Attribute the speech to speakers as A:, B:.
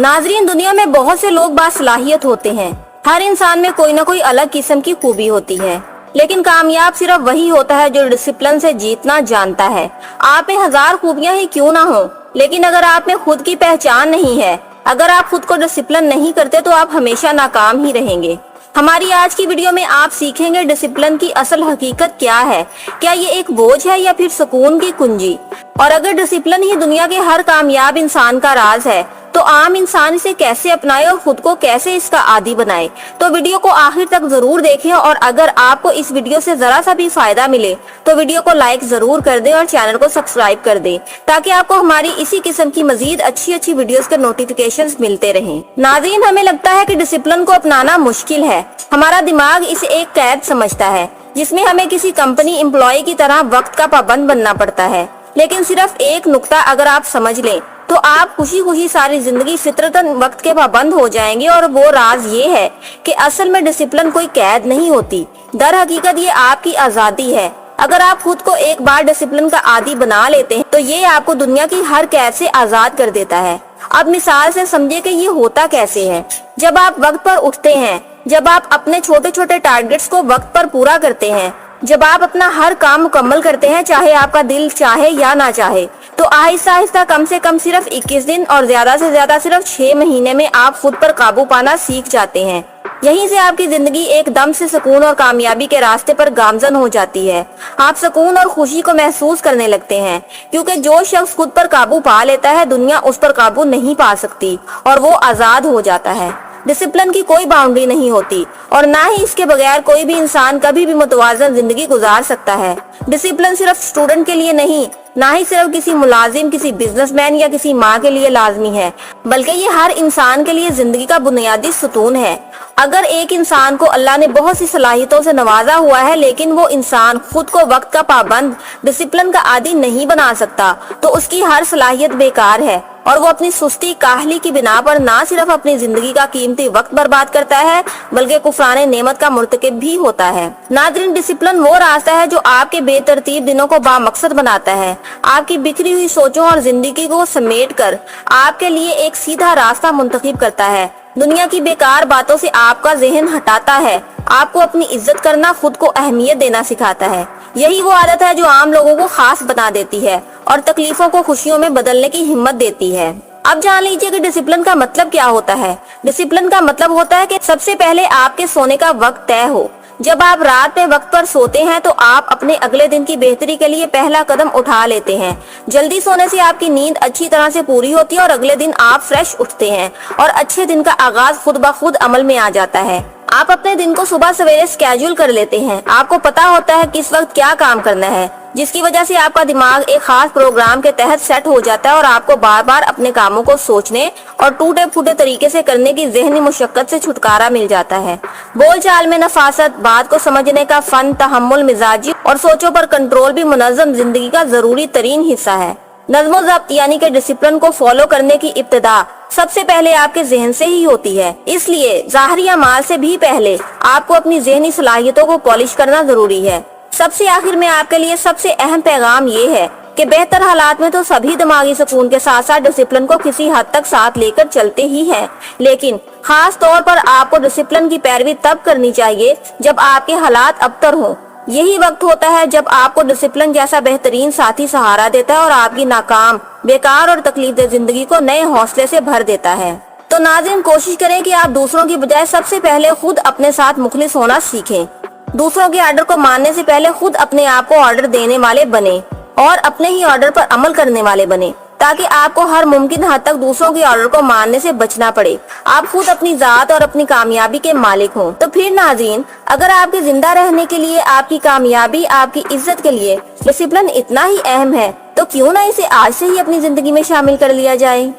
A: नाज़रीन, दुनिया में बहुत से लोग बासलाहियत होते हैं। हर इंसान में कोई ना कोई अलग किस्म की खूबी होती है, लेकिन कामयाब सिर्फ वही होता है जो डिसिप्लिन से जीतना जानता है। आप में हजार खूबियां ही क्यों ना हो, लेकिन अगर आप में खुद की पहचान नहीं है, अगर आप खुद को डिसिप्लिन नहीं करते, तो आप हमेशा नाकाम ही रहेंगे। हमारी आज की वीडियो में आप सीखेंगे डिसिप्लिन की असल हकीकत क्या है। क्या ये एक बोझ है या फिर सुकून की कुंजी? और अगर डिसिप्लिन ही दुनिया के हर कामयाब इंसान का राज है, तो आम इंसान इसे कैसे अपनाए और खुद को कैसे इसका आदी बनाए। तो वीडियो को आखिर तक जरूर देखें, और अगर आपको इस वीडियो से जरा सा भी फायदा मिले तो वीडियो को लाइक जरूर कर दें और चैनल को सब्सक्राइब कर दें, ताकि आपको हमारी इसी किस्म की मजीद अच्छी वीडियोस के नोटिफिकेशंस मिलते रहें। नाज़रीन, हमें लगता है कि डिसिप्लिन को अपनाना मुश्किल है। हमारा दिमाग इसे एक कैद समझता है, जिसमें हमें किसी कंपनी एम्प्लॉय की तरह वक्त का पाबंद बनना पड़ता है। लेकिन सिर्फ एक नुक्ता अगर आप समझ लें, तो आप खुशी खुशी सारी जिंदगी फितरतन वक्त के पाबंद हो जाएंगे। और वो राज ये है कि असल में डिसिप्लिन कोई कैद नहीं होती, दर हकीकत ये आपकी आजादी है। अगर आप खुद को एक बार डिसिप्लिन का आदी बना लेते हैं, तो ये आपको दुनिया की हर कैद से आजाद कर देता है। अब मिसाल से समझिए कि ये होता कैसे है। जब आप वक्त पर उठते हैं, जब आप अपने छोटे छोटे टारगेट्स को वक्त पर पूरा करते हैं, जब आप अपना हर काम मुकम्मल करते हैं, चाहे आपका दिल चाहे या ना चाहे, तो आहिस्ता आहिस्ता कम से कम सिर्फ 21 दिन और ज्यादा से ज्यादा सिर्फ 6 महीने में आप खुद पर काबू पाना सीख जाते हैं। यहीं से आपकी जिंदगी एकदम से सुकून और कामयाबी के रास्ते पर गामजन हो जाती है। आप सुकून और खुशी को महसूस करने लगते हैं, क्योंकि जो शख्स खुद पर काबू पा लेता है, दुनिया उस पर काबू नहीं पा सकती और वो आजाद हो जाता है। डिसिप्लिन की कोई बाउंड्री नहीं होती, और ना ही इसके बगैर कोई भी इंसान कभी भी मुतवाज़न जिंदगी गुजार सकता है। डिसिप्लिन सिर्फ स्टूडेंट के लिए नहीं, ना ही सिर्फ किसी मुलाजिम, किसी बिजनेसमैन या किसी माँ के लिए लाजमी है, बल्कि ये हर इंसान के लिए जिंदगी का बुनियादी सुतून है। अगर एक इंसान को अल्लाह ने बहुत सी सलाहियतों से नवाजा हुआ है, लेकिन वो इंसान खुद को वक्त का पाबंद, डिसिप्लिन का आदी नहीं बना सकता, तो उसकी हर सलाहियत बेकार है, और वो अपनी सुस्ती काहली की बिना पर ना सिर्फ अपनी जिंदगी का कीमती वक्त बर्बाद करता है, बल्कि कुफराने नेमत का मुर्तकिब भी होता है। नाज़रीन, डिसिप्लिन वो रास्ता है जो आपके बेतरतीब दिनों को बामकसद बनाता है, आपकी बिखरी हुई सोचों और जिंदगी को समेट कर आपके लिए एक सीधा रास्ता मुंतखब करता है। दुनिया की बेकार बातों से आपका जहन हटाता है, आपको अपनी इज्जत करना, खुद को अहमियत देना सिखाता है। यही वो आदत है जो आम लोगों को खास बना देती है और तकलीफों को खुशियों में बदलने की हिम्मत देती है। अब जान लीजिए कि डिसिप्लिन का मतलब क्या होता है। डिसिप्लिन का मतलब होता है कि सबसे पहले आपके सोने का वक्त तय हो। जब आप रात में वक्त पर सोते हैं, तो आप अपने अगले दिन की बेहतरी के लिए पहला कदम उठा लेते हैं। जल्दी सोने से आपकी नींद अच्छी तरह से पूरी होती है और अगले दिन आप फ्रेश उठते हैं और अच्छे दिन का आगाज खुद ब खुद अमल में आ जाता है। आप अपने दिन को सुबह सवेरे स्केड्यूल कर लेते हैं। आपको पता होता है किस वक्त क्या काम करना है, जिसकी वजह से आपका दिमाग एक खास प्रोग्राम के तहत सेट हो जाता है और आपको बार बार अपने कामों को सोचने और टूटे फूटे तरीके से करने की ज़हनी मुशक्कत से छुटकारा मिल जाता है। बोलचाल में नफासत, बात को समझने का फन, तहम्मुल, मिजाजी और सोचों पर कंट्रोल भी मुनज़्ज़म जिंदगी का जरूरी तरीन हिस्सा है। नज़्म ज़ब्त यानी कि डिसिप्लिन को फॉलो करने की इब्तिदा सबसे पहले आपके जहन से ही होती है। इसलिए ज़ाहरी अमाल से भी पहले आपको अपनी ज़हनी सलाहियतों को पॉलिश करना जरूरी है। सबसे आखिर में आपके लिए सबसे अहम पैगाम ये है कि बेहतर हालात में तो सभी दिमागी सुकून के साथ साथ डिसिप्लिन को किसी हद तक साथ लेकर चलते ही हैं, लेकिन खास तौर पर आपको डिसिप्लिन की पैरवी तब करनी चाहिए जब आपके हालात अबतर हों। यही वक्त होता है जब आपको डिसिप्लिन जैसा बेहतरीन साथी सहारा देता है और आपकी नाकाम, बेकार और तकलीफदेह जिंदगी को नए हौसले से भर देता है। तो नाज़रीन, कोशिश करें कि आप दूसरों की बजाय सबसे पहले खुद अपने साथ मुखलिस होना सीखें। दूसरों के ऑर्डर को मानने से पहले खुद अपने आप को ऑर्डर देने वाले बने और अपने ही ऑर्डर पर अमल करने वाले बने, ताकि आपको हर मुमकिन हद तक दूसरों के ऑर्डर को मानने से बचना पड़े। आप खुद अपनी जात और अपनी कामयाबी के मालिक हों। तो फिर नाज़रीन, अगर आपके जिंदा रहने के लिए, आपकी कामयाबी, आपकी इज्जत के लिए डिसिप्लिन इतना ही अहम है, तो क्यों ना इसे आज से ही अपनी जिंदगी में शामिल कर लिया जाए।